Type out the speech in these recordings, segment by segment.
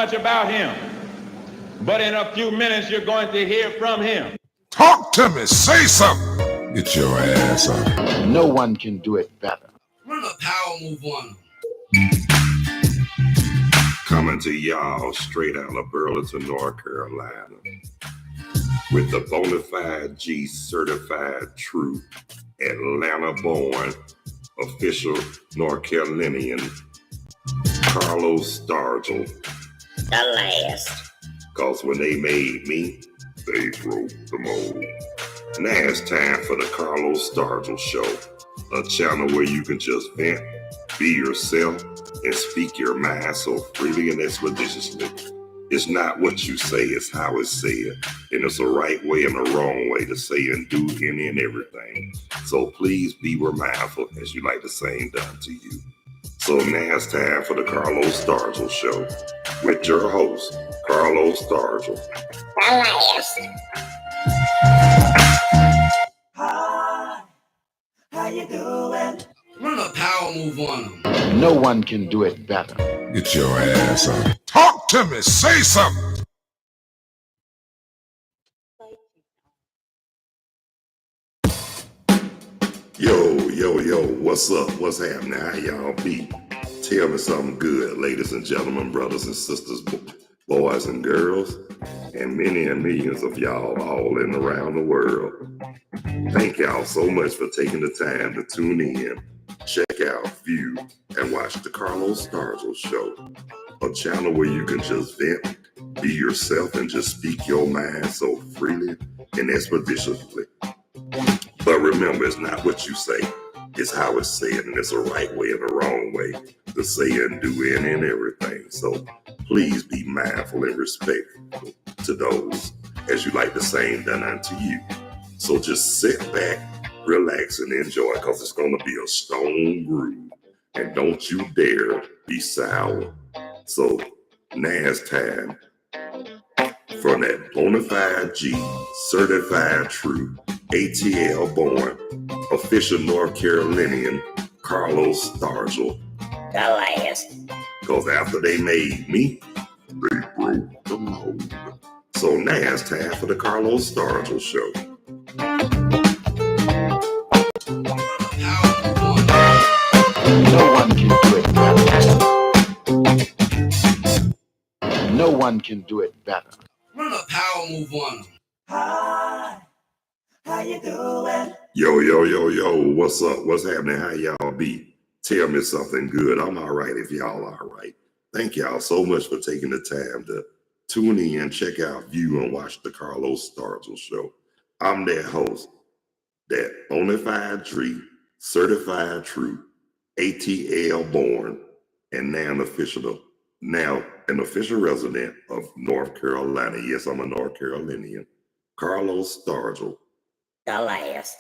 much about him, but in a few minutes you're going to hear from him. Talk to me, say something. Get your ass up. No one can do it better. Run a power move on them. Coming to y'all straight out of Burlington, North Carolina, with the bona fide G certified true Atlanta-born official North Carolinian Carlos Stargell. The last. Cause when they made me, they broke the mold. Now it's time for the Carlos Stargell Show, a channel where you can just vent, be yourself, and speak your mind so freely and expeditiously. It's not what you say, it's how it's said. And it's a right way and a wrong way to say and do any and everything. So please be mindful as you like the same done to you. So now it's time for the Carlos Stargell Show with your host, Carlos Stargell. The last. Hi, how you doing? Run a power move on them. No one can do it better. Get your ass up. Talk to me, say something. Yo, what's up? What's happening? How y'all be? Tell me something good, ladies and gentlemen, brothers and sisters, boys and girls, and many and millions of y'all all in and around the world. Thank y'all so much for taking the time to tune in, check out, view, and watch the Carlos Stargell Show, a channel where you can just vent, be yourself, and just speak your mind so freely and expeditiously. But remember, it's not what you say, it's how it's said, and it's a right way and a wrong way to say and do any and everything. So please be mindful and respectful to those as you like the same done unto you. So just sit back, relax, and enjoy, because it's going to be a stone groove. And don't you dare be sour. So now it's time for that bona fide G, certified true, ATL born, official North Carolinian, Carlos Stargell. The last. Because after they made me, they broke the mold. So now it's time for the Carlos Stargell Show. No one can do it better. No one can do it better. Run a power move on them. Hi, how you doing? Yo, what's up? What's happening? How y'all be? Tell me something good. I'm all right if y'all are all right. Thank y'all so much for taking the time to tune in, check out, view, and watch the Carlos Stargell Show. I'm their host, that bona fide tree, certified true, ATL born, and now an official resident of North Carolina. Yes, I'm a North Carolinian. Carlos Stargell. The last.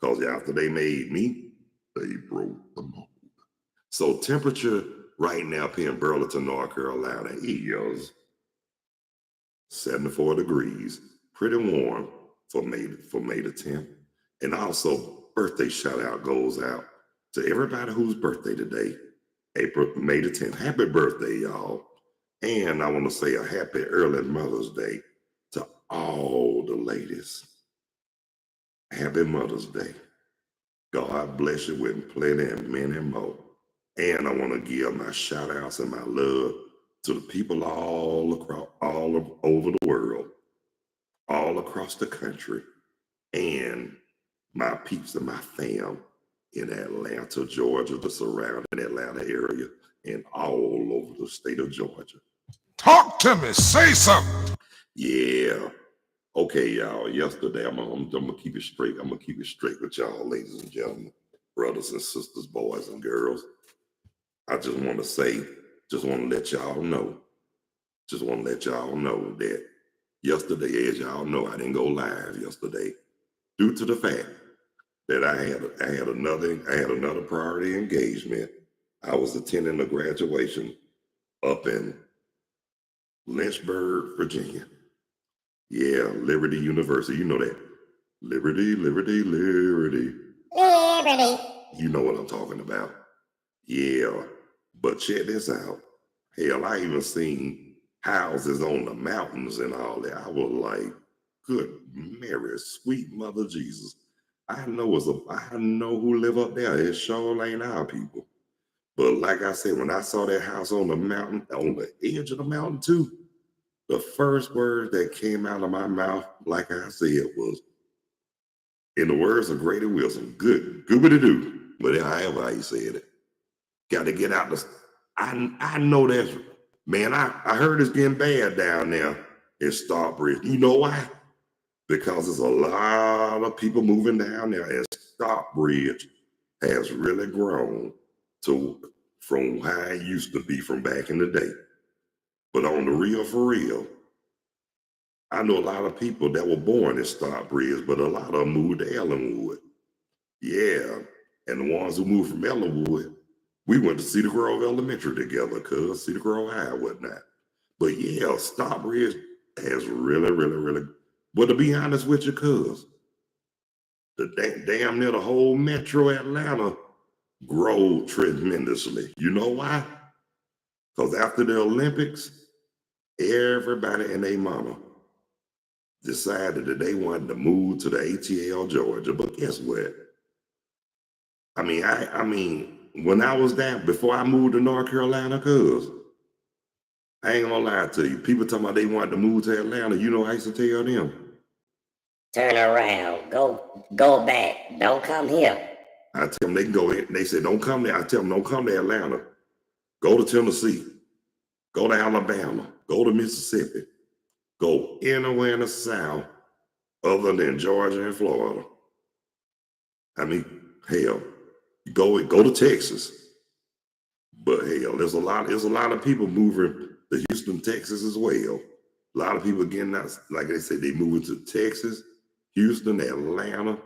Because after they made me, they broke the mold. So temperature right now up here in Burlington, North Carolina is 74 degrees. Pretty warm for May the 10th. And also, birthday shout out goes out to everybody whose birthday today, May the 10th. Happy birthday, y'all. And I want to say a happy early Mother's Day to all the ladies. Happy Mother's Day. God bless you with plenty and many more. And I want to give my shout outs and my love to the people all over the world, all across the country, and my peeps and my fam in Atlanta, Georgia, the surrounding Atlanta area, and all over the state of Georgia. Talk to me, say something. Yeah. Okay, y'all. Yesterday, I'm gonna keep it straight. I'm gonna keep it straight with y'all, ladies and gentlemen, brothers and sisters, boys and girls. I just want to let y'all know that yesterday, as y'all know, I didn't go live yesterday due to the fact that I had another priority engagement. I was attending a graduation up in Lynchburg, Virginia. Yeah, Liberty University. You know that. Liberty. Liberty. You know what I'm talking about. Yeah. But check this out. Hell, I even seen houses on the mountains and all that. I was like, good Mary, sweet mother Jesus. I know who live up there. It sure ain't our people. But like I said, when I saw that house on the mountain, on the edge of the mountain too, the first word that came out of my mouth, like I said, was, in the words of Grady Wilson, good, goobity doo. But however how you said it, got to get out the. I know that's, man. I heard it's getting bad down there in Stockbridge. You know why? Because there's a lot of people moving down there, and Stockbridge has really grown from how it used to be from back in the day. But on the real, for real, I know a lot of people that were born in Stockbridge, but a lot of them moved to Ellenwood. Yeah, and the ones who moved from Ellenwood, we went to Cedar Grove Elementary together, cuz Cedar Grove High, whatnot. But yeah, Stockbridge has really, but to be honest with you, cuz, damn near the whole metro Atlanta grew tremendously. You know why? Because after the Olympics, everybody and their mama decided that they wanted to move to the ATL, Georgia. But guess what? I mean, when I was down, before I moved to North Carolina, cuz, I ain't gonna lie to you. People talking about they wanted to move to Atlanta. You know, I used to tell them, Turn around. Go back. Don't come here. I tell them they can go in. They say, don't come there. I tell them, don't come to Atlanta. Go to Tennessee. Go to Alabama. Go to Mississippi. Go anywhere in the South other than Georgia and Florida. I mean, hell, go to Texas. But hell, there's a lot of people moving to Houston, Texas as well. A lot of people getting out, like they said, they moving to Texas, Houston, Atlanta.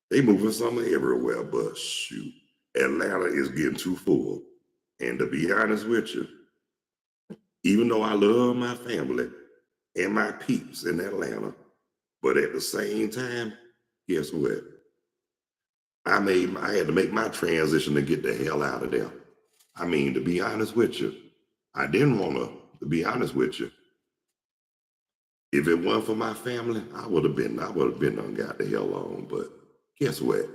They moving somewhere everywhere, but shoot, Atlanta is getting too full. And to be honest with you, even though I love my family and my peeps in Atlanta, but at the same time, guess what? I had to make my transition to get the hell out of there. I mean, to be honest with you, I didn't want to be honest with you. If it wasn't for my family, I would have been done got the hell on. But guess what?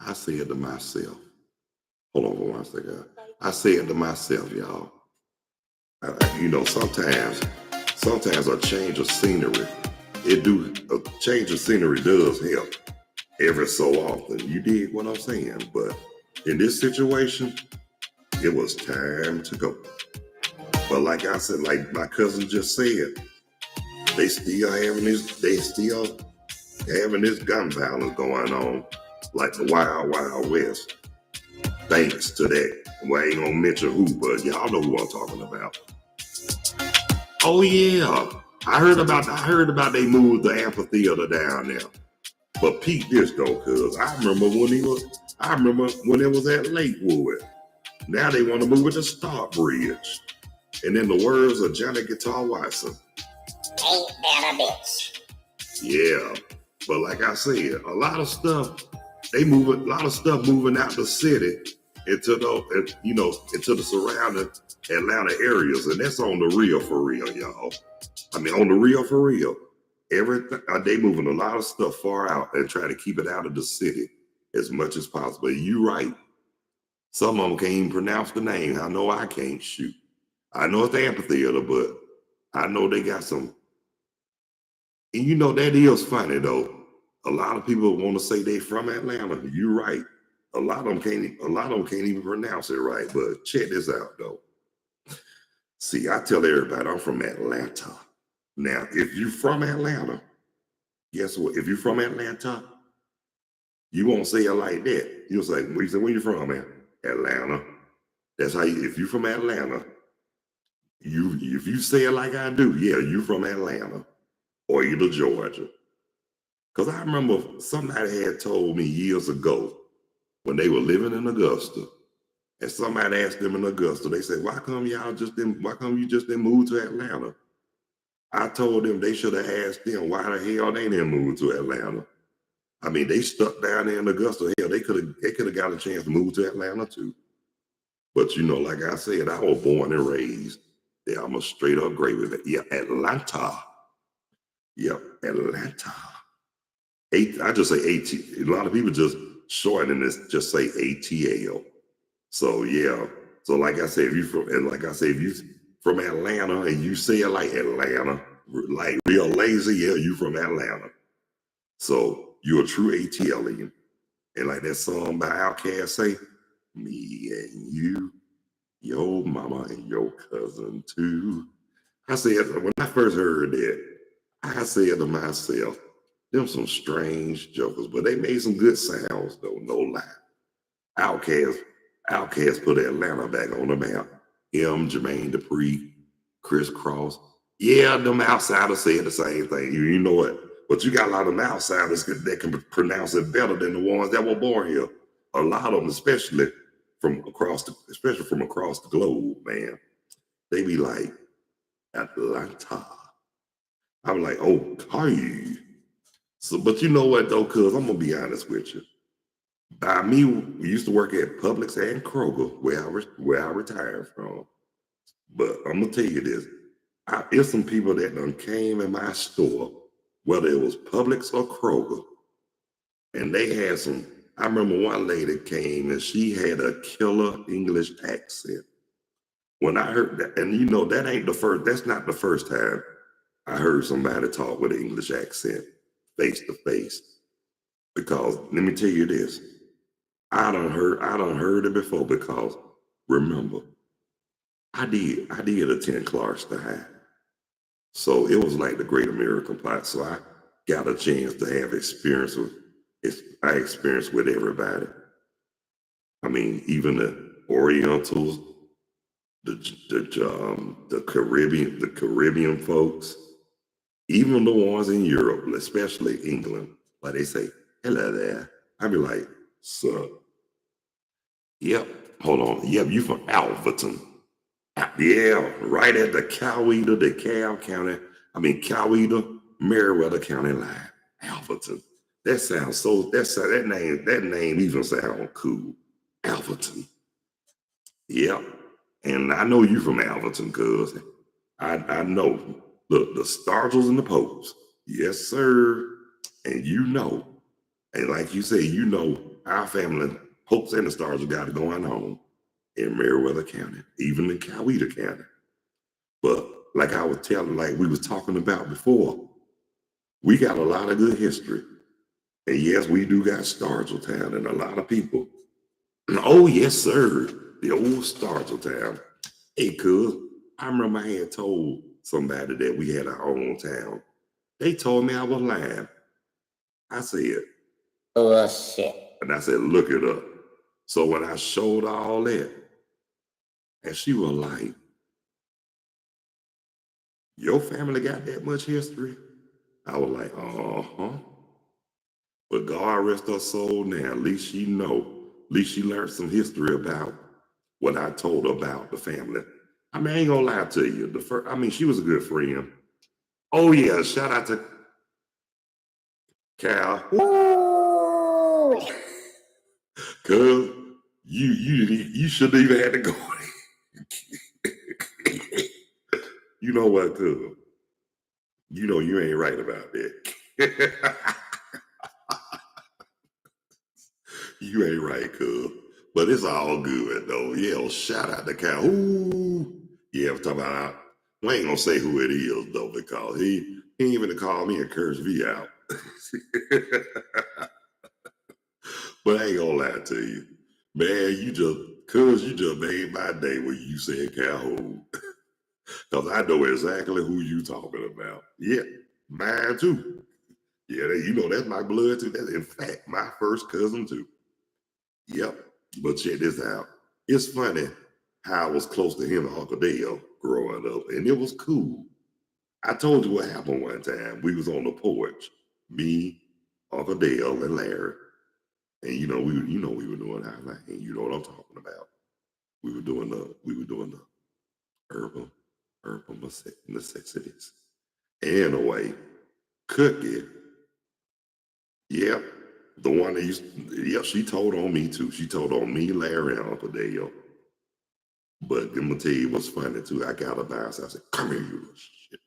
I said to myself, hold on for 1 second. I said to myself, y'all, you know, sometimes a change of scenery, a change of scenery does help every so often. You dig what I'm saying? But in this situation, it was time to go. But like I said, like my cousin just said, they still having this gun violence going on like the Wild Wild West. Thanks to that. Well, I ain't gonna mention who, but y'all know who I'm talking about. Oh yeah, I heard about they moved the amphitheater down there. But peep this though, cuz I remember when it was at Lakewood. Now they want to move it to Stockbridge. And in the words of Johnny Guitar Watson, Ain't that a bitch? yeah. But like I said, a lot of stuff moving out the city into the surrounding Atlanta areas, and that's on the real for real, y'all. I mean, on the real for real. Everything they moving a lot of stuff far out and try to keep it out of the city as much as possible. You right. Some of them can't even pronounce the name. I know I can't. Shoot. I know it's the amphitheater, but I know they got some. And you know that is funny though. A lot of people want to say they from Atlanta. You're right. A lot of them can't even pronounce it right. But check this out though. See, I tell everybody I'm from Atlanta. Now, if you're from Atlanta, guess what? If you're from Atlanta, you won't say it like that. You'll say, where you from, man? Atlanta. That's how if you're from Atlanta, if you say it like I do, yeah, you from Atlanta or either Georgia. Because I remember somebody had told me years ago when they were living in Augusta, and somebody asked them in Augusta, they said, why come you just didn't move to Atlanta? I told them they should have asked them why the hell they didn't move to Atlanta. I mean, they stuck down there in Augusta. Hell, they could have got a chance to move to Atlanta too. But you know, like I said, I was born and raised Yeah, I'm a straight up gravy bag. Yeah, Atlanta. Yep, Atlanta. I just say AT. A lot of people just shorten this, just say ATL. So yeah. So like I said, if you from Atlanta and you say it like Atlanta, like real lazy, yeah, you from Atlanta. So you're a true ATLian. And like that song by Outkast say, me and you, your mama and your cousin too. I said, when I first heard that, I said to myself, them some strange jokers, but they made some good sounds though, no lie. Outkast put Atlanta back on the map. Jermaine Dupri, Criss Cross. Yeah, them outsiders said the same thing. You know what? But you got a lot of them outsiders that can pronounce it better than the ones that were born here. A lot of them, especially from across the globe, man. They be like, Atlanta. I'm like, okay. So, but you know what though, cuz I'm gonna be honest with you. By me, we used to work at Publix and Kroger, where I retired from. But I'm gonna tell you this: there's some people that done came in my store, whether it was Publix or Kroger, and they had some. I remember one lady came and she had a killer English accent. When I heard that, and you know that's not the first time I heard somebody talk with an English accent face to face. Because let me tell you this. I done heard it before because remember, I did attend Clarkston High. So it was like the Great American Pie. So I got a chance to have experience with everybody. I mean, even the Orientals, the Caribbean folks, even the ones in Europe, especially England, like they say, hello there. I'd be like, sup? Yep, hold on. Yep, you from Alverton. Yeah, right at the Coweta, Meriwether County line. Alverton. That name even sounds cool. Alverton. Yep. And I know you from Alverton, cuz I know. Look, the Stargells and the Popes. Yes, sir. And you know. And like you say, you know, our family, Popes and the Stargells got it going on in Meriwether County, even in Coweta County. But like I was telling, like we was talking about before, we got a lot of good history. And yes, we do got Stargell Town and a lot of people. Oh, yes, sir. The old Stargell Town. Hey, cuz, I remember I had told somebody that we had our own town. They told me I was lying. I said, Bullshit. and I said, look it up. So when I showed her all that, and she was like, your family got that much history? I was like, uh-huh. But God rest her soul now. At least she know. At least she learned some history about what I told her about the family. I mean, I ain't gonna lie to you. She was a good friend. Oh yeah, shout out to Cal. Woo! Cuz you shouldn't even have to go. You know what, cuz? You know you ain't right about that. You ain't right, cuz. But it's all good though. Yeah, shout out to Cal. Ooh. Yeah, I'm talking about. We ain't gonna say who it is though, because he ain't even to call me and curse me out. But I ain't gonna lie to you. Man, you just made my day when you said Calhoun. Because I know exactly who you talking about. Yeah, mine too. Yeah, you know that's my blood too. That's in fact my first cousin too. Yep. But check this out. It's funny how I was close to him and Uncle Dale growing up, and it was cool. I told you what happened one time. We was on the porch, me, Uncle Dale, and Larry. And we were doing our thing. You know what I'm talking about. We were doing the herbal necessities. Anyway, Cookie, yep, the one that she told on me too. She told on me, Larry, and Uncle Dale. But I'm gonna tell you what's funny too. I got up there, so I said, "Come here, you little shit."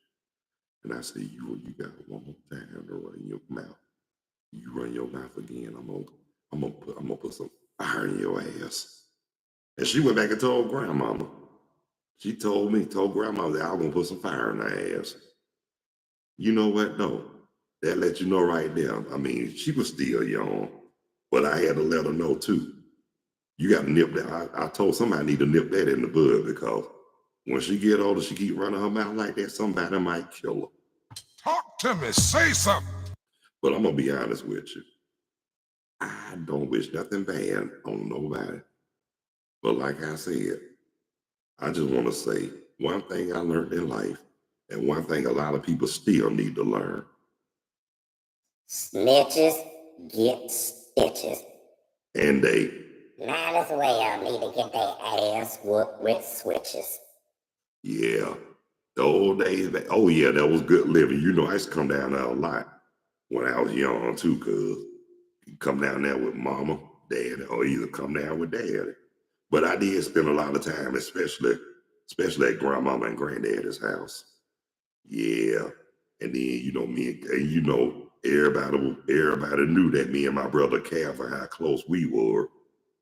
And I said, "You got one more time to run your mouth. You run your mouth again, I'm gonna put some fire in your ass." And she went back and told grandmama. She told grandmama that I was gonna put some fire in her ass. You know what? No, that let you know right there. I mean, she was still young, but I had to let her know too. You got to nip that. I told somebody I need to nip that in the bud because when she get older, she keep running her mouth like that, somebody might kill her. Talk to me. Say something. But I'm gonna be honest with you. I don't wish nothing bad on nobody. But like I said, I just want to say one thing I learned in life, and one thing a lot of people still need to learn. Snitches get stitches. And they Might as well need to get their ass whooped with switches. Yeah, the old days back. Oh yeah, that was good living. You know, I used to come down there a lot when I was young too, cause you come down there with mama, dad, or either come down with dad. But I did spend a lot of time, especially at grandmama and granddaddy's house. Yeah, and then you know me, and you know everybody knew that me and my brother Calvin how close we were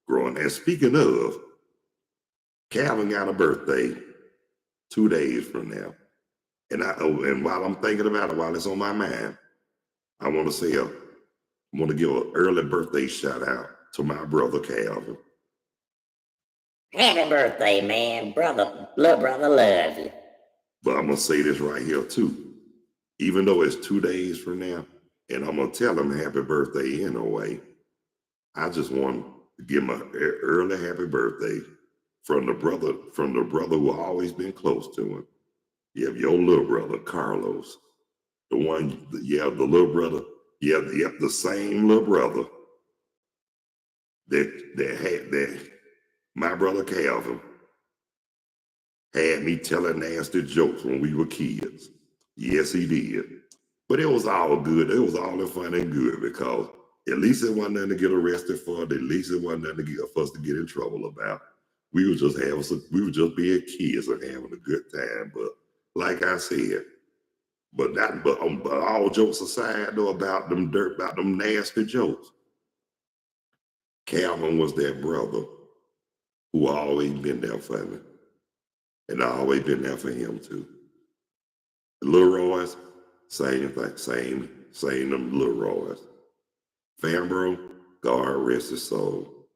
growing. And speaking of, Calvin got a birthday 2 days from now. And while I'm thinking about it, while it's on my mind, I want to give an early birthday shout out to my brother Calvin. Happy birthday, man. Little brother love you. But I'm gonna say this right here too. Even though it's 2 days from now, and I'm gonna tell him happy birthday anyway, I just want to give him an early happy birthday from the brother who always been close to him. You have your little brother, Carlos. The little brother. The same little brother that my brother Calvin had me telling nasty jokes when we were kids. Yes, he did. But it was all good. It was all in fun and good because at least it wasn't nothing to get arrested for. At least it wasn't nothing for us to get in trouble about. We were just being kids and having a good time. But like I said, but all jokes aside though about them nasty jokes, Calvin was that brother who always been there for me. And I always been there for him too. Little Royce, same thing, same them Little Royce. Fambro, God rest his soul.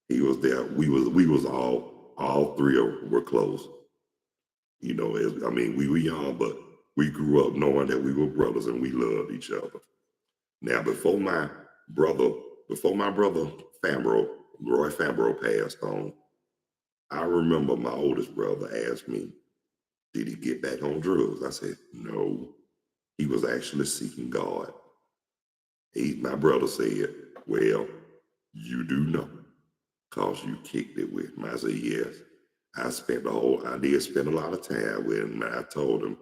He was there. We was all three were close. You know, we were young, but we grew up knowing that we were brothers and we loved each other. Now, before my brother Fambro, Roy Fambro passed on, I remember my oldest brother asked me, did he get back on drugs? I said, no, he was actually seeking God. My brother said, well, you do know, because you kicked it with him. I said, yes. I did spend a lot of time with him. And I told him,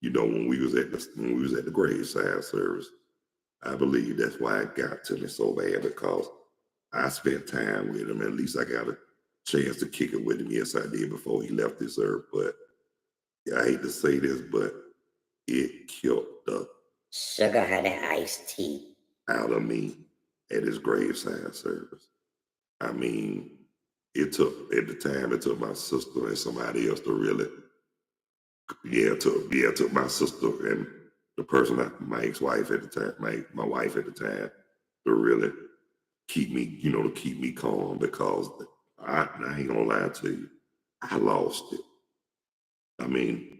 you know, when we was at the graveside service, I believe that's why it got to me so bad, because I spent time with him. At least I got a chance to kick it with him. Yes, I did before he left this earth. But I hate to say this, but it killed the sugar honey iced tea out of me at his graveside service. I mean, it took my sister and somebody else to really, it took my sister and the person, my ex-wife at the time, my wife at the time, to really keep me calm, because I ain't gonna lie to you, I lost it. I mean,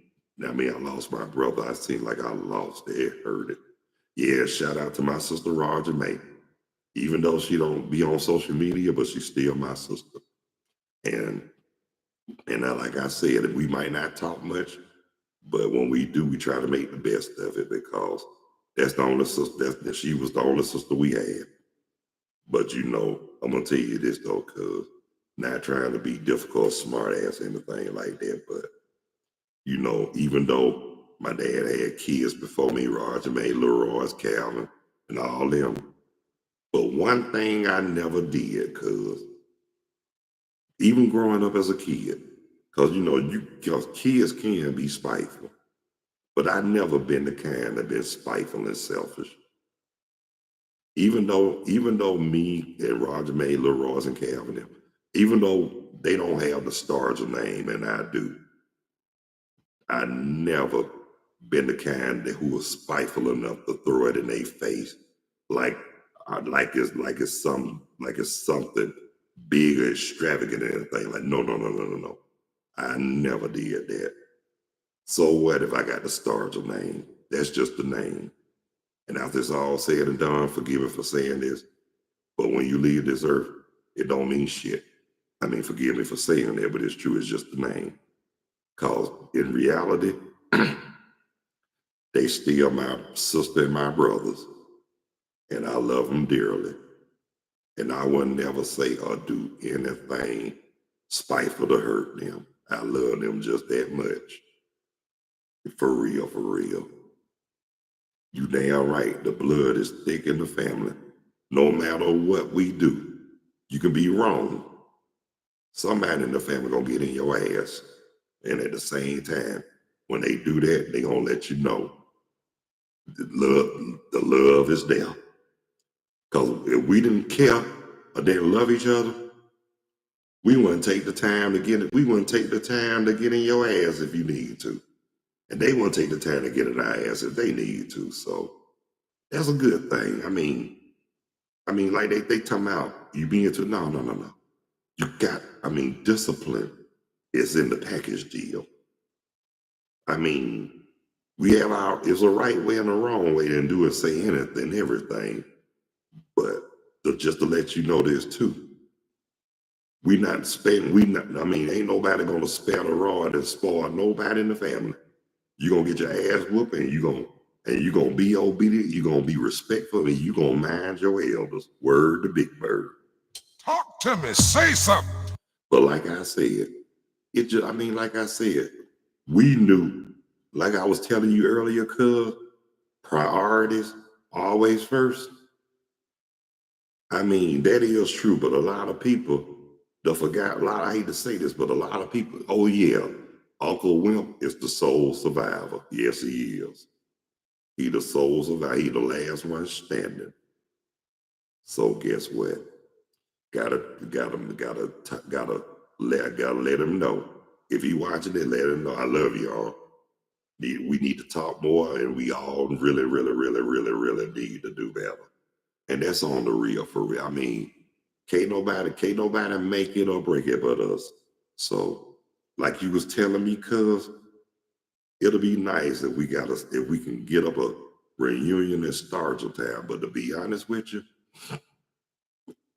I lost my brother. I seemed like I lost it. It hurted. Yeah, shout out to my sister Roger May. Even though she don't be on social media, but she's still my sister. And like I said, we might not talk much, but when we do, we try to make the best of it, because that's the only sister. She was the only sister we had. But you know, I'm gonna tell you this though, cause not trying to be difficult, smart ass, anything like that, but you know, even though my dad had kids before me, Roger May, Lil Royce, Calvin, and all them, but one thing I never did, cause even growing up as a kid, Because, because kids can be spiteful. But I've never been the kind that been spiteful and selfish. Even though me and Roger May, Leroy's and Calvin, even though they don't have the Stargell name and I do, I never been the kind who was spiteful enough to throw it in their face, like it's something big or extravagant or anything. Like no. I never did that. So what if I got the Stargell name? That's just the name. And after it's all said and done, forgive me for saying this, but when you leave this earth, it don't mean shit. I mean, forgive me for saying that, but it's true. It's just the name. Because in reality, they still my sister and my brothers, and I love them dearly. And I would never say or do anything spiteful to hurt them. I love them just that much. For real, for real. You damn right, the blood is thick in the family. No matter what we do, you can be wrong. Somebody in the family gonna get in your ass. And at the same time, when they do that, they gonna let you know the love is there. Because if we didn't care or didn't love each other, we wouldn't take the time to get it. We wouldn't take the time to get in your ass if you need to. And they wouldn't take the time to get in our ass if they need to. So that's a good thing. I mean, like they talking about you being too, no. You got, discipline is in the package deal. I mean, we have it's a right way and a wrong way to do and say anything, everything. But just to let you know this too, ain't nobody gonna spare the rod and spoil nobody in the family. You're gonna get your ass whooped and you're gonna be obedient, you're gonna be respectful, and you're gonna mind your elders. Word to Big Bird. Talk to me. Say something. But like I said, we knew, like I was telling you earlier, cuz, priorities always first. That is true, but a lot of people forgot. I hate to say this, but a lot of people, oh yeah, Uncle Wimp is the sole survivor. Yes, he is. He the sole survivor. He the last one standing. So guess what? Gotta let him know. If he watching it, let him know. I love y'all. We need to talk more, and we all really need to do better. And that's on the real, for real. Can't nobody make it or break it but us. So, like you was telling me, cuz, it'll be nice if we can get up a reunion in Stargell Town. But to be honest with you,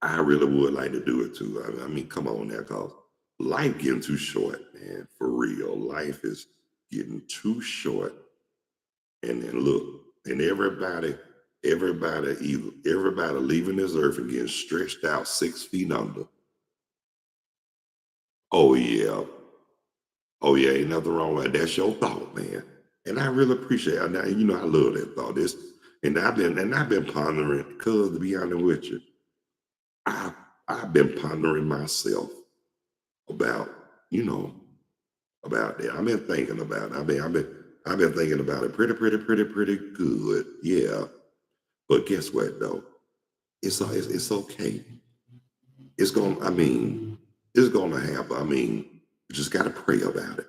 I really would like to do it too. Come on now, cause life getting too short, man. For real, life is getting too short. And then look, and everybody leaving this earth and getting stretched out 6 feet under. Oh yeah, ain't nothing wrong with that. That's your thought, man. And I really appreciate it. Now, I love that thought. I've been pondering, cuz, to be honest with you, I've been pondering myself about that. I've been thinking about it. I've been thinking about it pretty good. Yeah. But guess what though? It's okay. It's gonna happen. You just gotta pray about it.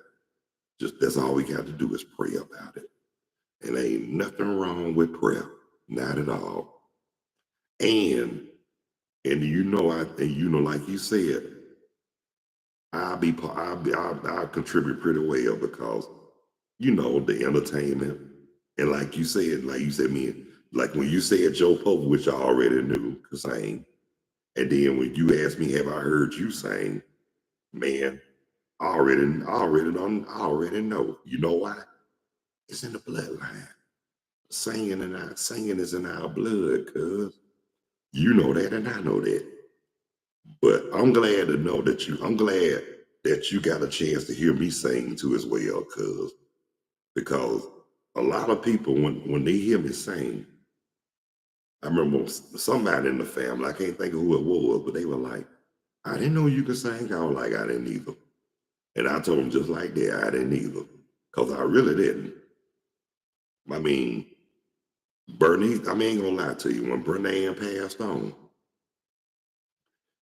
That's all we got to do is pray about it. And ain't nothing wrong with prayer. Not at all. And like you said, I'll contribute pretty well because, the entertainment. And like you said, like when you said Joe Pope, which I already knew could sing. And then when you asked me, have I heard you sing? Man, I already know. You know why? It's in the bloodline. Singing is in our blood, cuz. You know that and I know that. But I'm glad to know that you got a chance to hear me sing too as well, cuz. Because a lot of people, when they hear me sing, I remember somebody in the family, I can't think of who it was, but they were like, I didn't know you could sing. I was like, I didn't either. And I told him just like that, I didn't either. Because I really didn't. I mean, Bernice, I ain't gonna lie to you, when Bernanne passed on,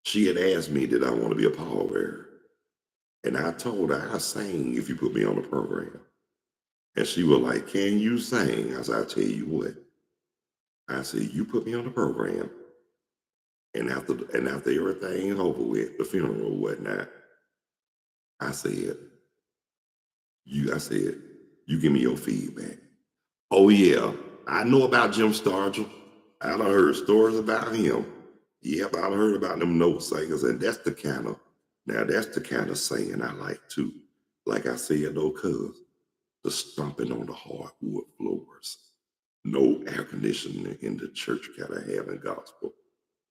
she had asked me, did I want to be a pallbearer? And I told her, I'll sing if you put me on the program. And she was like, can you sing? I said, I'll tell you what. I said, you put me on the program. And after everything is over with, the funeral or whatnot, I said, you give me your feedback. Oh yeah, I know about Jim Stargell. I done heard stories about him. Yep, I done heard about them note singers, and that's the kind of singing I like too. Like I said though, cuz the stomping on the hardwood floors. No air conditioning in the church gotta have in gospel.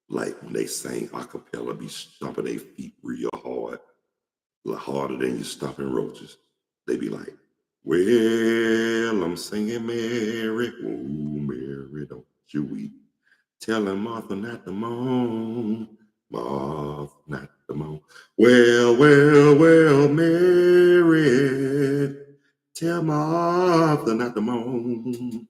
Like when they sing a cappella, be stomping their feet real hard, a lot harder than you stomping roaches. They be like, well, I'm singing Mary, oh Mary, don't you weep. Telling Martha not to moan, Martha not to moan. Well, Mary, tell Martha not to moan.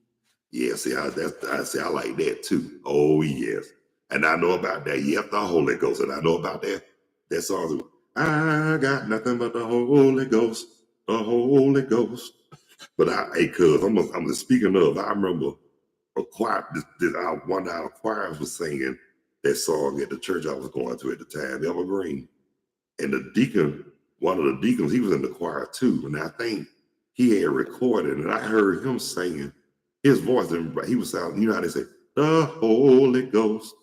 Yeah, see, I like that too. Oh yes, and I know about that. Yep, the Holy Ghost, and I know about that. That song. I got nothing but the Holy Ghost, the Holy Ghost. But cuz I'm speaking of. I remember a choir. One of our choirs was singing that song at the church I was going to at the time, Evergreen, and the deacon, one of the deacons, he was in the choir too, and I think he had recorded, and I heard him singing. His voice, he was sounding, you know how they say, the Holy Ghost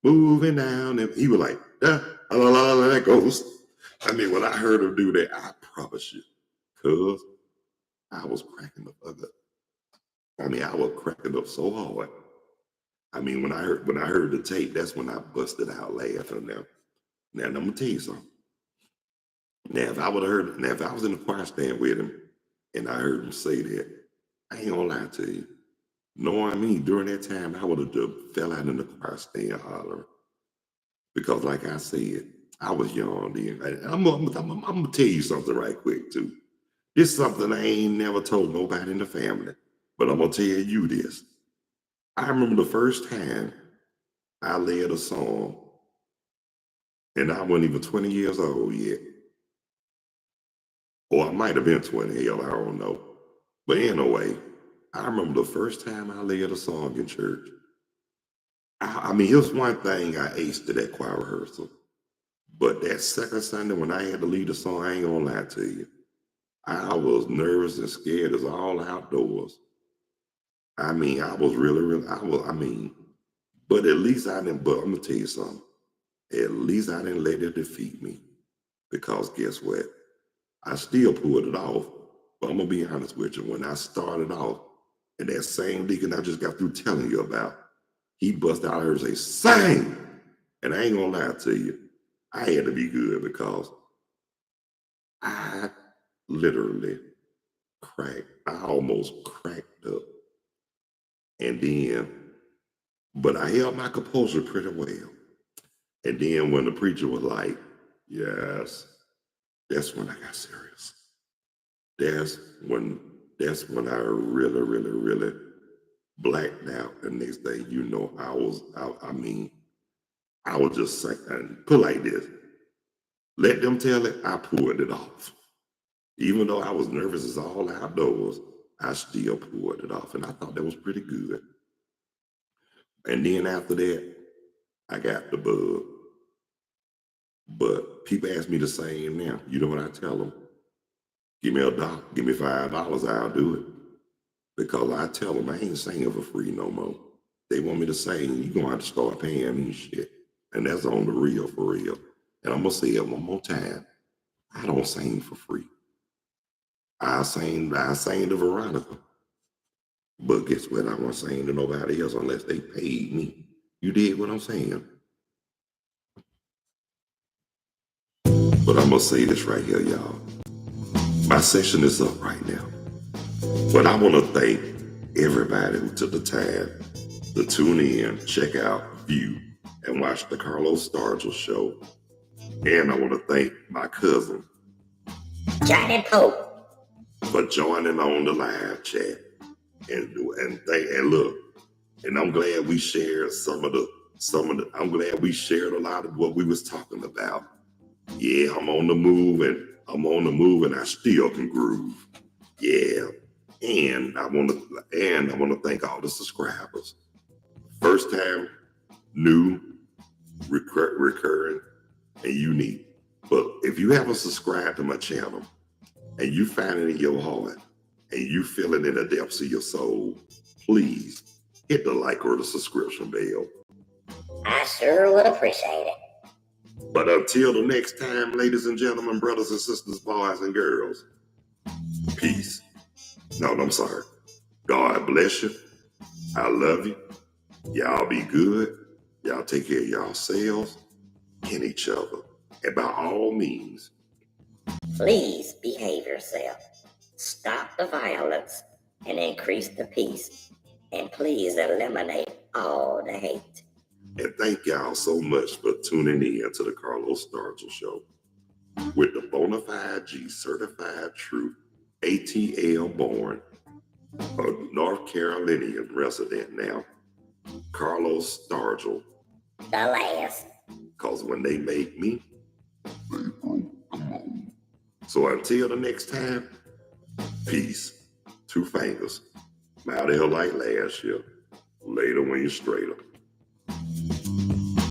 moving down. And he was like, that ghost. I mean, when I heard him do that, I promise you, cuz I was cracking up. I was cracking up so hard. I mean, when I heard the tape, that's when I busted out laughing. Now I'm gonna tell you something. Now, if I was in the choir stand with him and I heard him say that, I ain't gonna lie to you. Knowing me, during that time, I would have just fell out in the choir stand hollering. Because like I said, I was young then. I'm gonna tell you something right quick too. This is something I ain't never told nobody in the family, but I'm gonna tell you this. I remember the first time I led a song, and I wasn't even 20 years old yet. Or I might have been 20, hell, I don't know. But anyway, I remember the first time I led a song in church. I mean, here's one thing I aced at that choir rehearsal. But that second Sunday when I had to lead a song, I ain't gonna lie to you. I was nervous and scared as all outdoors. I mean, I was really, but at least I didn't, but I'm gonna tell you something. At least I didn't let it defeat me. Because guess what? I still pulled it off. But I'm gonna be honest with you. When I started off, and that same deacon I just got through telling you about, he bust out here and say, sing! And I ain't gonna lie to you. I had to be good because I literally I almost cracked up. And then, but I held my composure pretty well. And then when the preacher was like, yes, that's when I got serious. That's when I really, really, really blacked out the next day. You know, I was just saying, put like this. Let them tell it, I pulled it off. Even though I was nervous as all outdoors, I still pulled it off. And I thought that was pretty good. And then after that, I got the bug. But people ask me the same now. You know what I tell them? Give me $1, give me $5, I'll do it. Because I tell them I ain't singing for free no more. They want me to sing, you're gonna have to start paying me shit. And that's on the real, for real. And I'm gonna say it one more time. I don't sing for free. I sang to Veronica. But guess what? I won't sing to nobody else unless they paid me. You dig what I'm saying? But I'm gonna say this right here, y'all. My session is up right now. But I want to thank everybody who took the time to tune in, check out, view, and watch the Carlos Stargell show. And I want to thank my cousin, Johnny Pope. for joining on the live chat. And look, and I'm glad we shared I'm glad we shared a lot of what we was talking about. Yeah, I'm on the move and I still can groove. Yeah. And I want to thank all the subscribers. First time, new, recurring, and unique. But if you haven't subscribed to my channel and you find it in your heart and you feel it in the depths of your soul, please hit the like or the subscription bell. I sure would appreciate it. But until the next time, ladies and gentlemen, brothers and sisters, boys and girls, peace. No, I'm sorry. God bless you. I love you. Y'all be good. Y'all take care of yourselves and each other. And by all means, Please behave yourself. Stop the violence and increase the peace. And please eliminate all the hate. and thank y'all so much for tuning in to the Carlos Stargell Show with the Bonafide G certified true ATL born, a North Carolinian resident now, Carlos Stargell. The last. Cause when they make me, they broke. Come on. So until the next time, peace. 2 fingers. I'm out of here like last year. Later when you're straighter.